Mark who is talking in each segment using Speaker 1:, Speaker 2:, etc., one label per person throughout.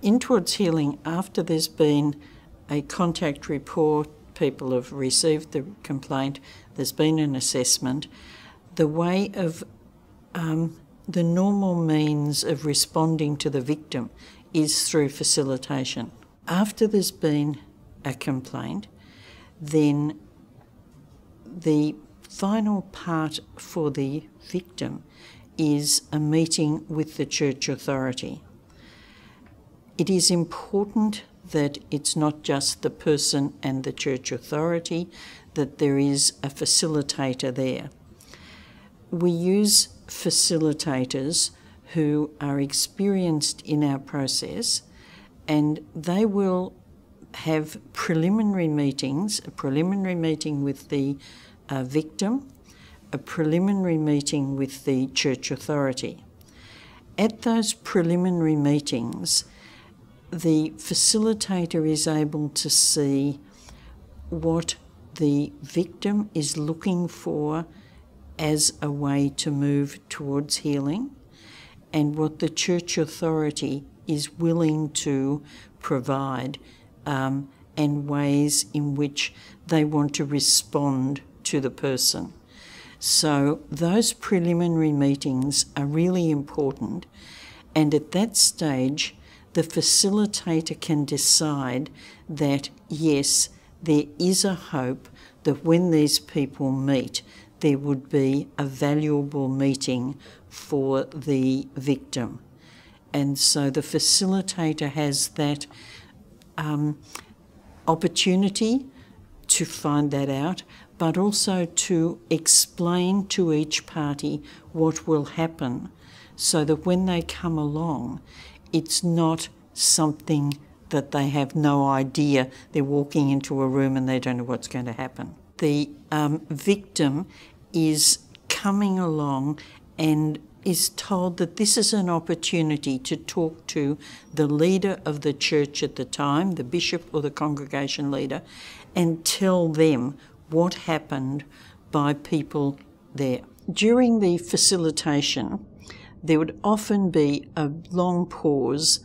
Speaker 1: In Towards Healing, after there's been a contact report, people have received the complaint, there's been an assessment, the way of the normal means of responding to the victim is through facilitation. After there's been a complaint, then the final part for the victim is a meeting with the church authority. It is important that it's not just the person and the church authority, that there is a facilitator there. We use facilitators who are experienced in our process, and they will have preliminary meetings, a preliminary meeting with the victim, a preliminary meeting with the church authority. At those preliminary meetings, the facilitator is able to see what the victim is looking for as a way to move towards healing, and what the church authority is willing to provide, and ways in which they want to respond to the person. So those preliminary meetings are really important, and at that stage the facilitator can decide that yes, there is a hope that when these people meet there would be a valuable meeting for the victim. And so the facilitator has that opportunity to find that out, but also to explain to each party what will happen, so that when they come along, it's not something that they have no idea. They're walking into a room and they don't know what's going to happen. The victim is coming along and is told that this is an opportunity to talk to the leader of the church at the time, the bishop or the congregation leader, and tell them what happened by people there. During the facilitation, there would often be a long pause,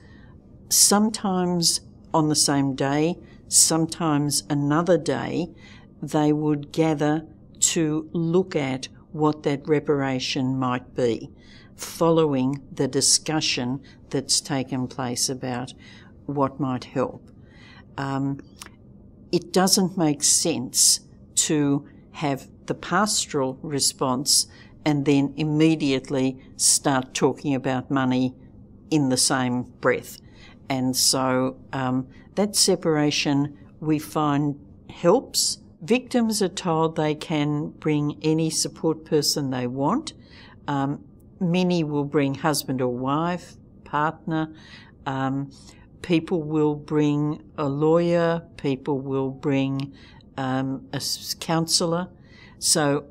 Speaker 1: sometimes on the same day, sometimes another day. They would gather to look at what that reparation might be, following the discussion that's taken place about what might help. It doesn't make sense to have the pastoral response and then immediately start talking about money in the same breath. And so that separation we find helps. Victims are told they can bring any support person they want. Many will bring husband or wife, partner. People will bring a lawyer. People will bring a counsellor. So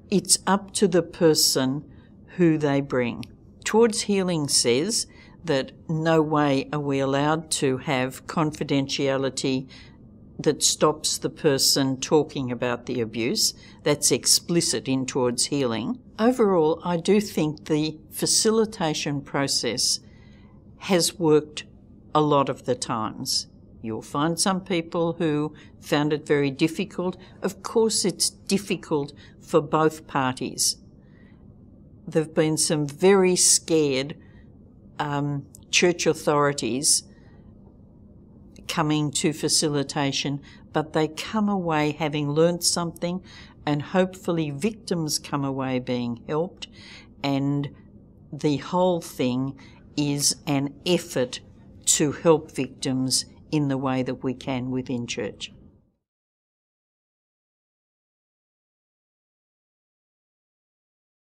Speaker 1: it's up to the person who they bring. Towards Healing says that no way are we allowed to have confidentiality that stops the person talking about the abuse. That's explicit in Towards Healing. Overall, I do think the facilitation process has worked a lot of the times. You'll find some people who found it very difficult. Of course, it's difficult for both parties. There have been some very scared church authorities coming to facilitation, but they come away having learnt something, and hopefully victims come away being helped, and the whole thing is an effort to help victims in the way that we can within church.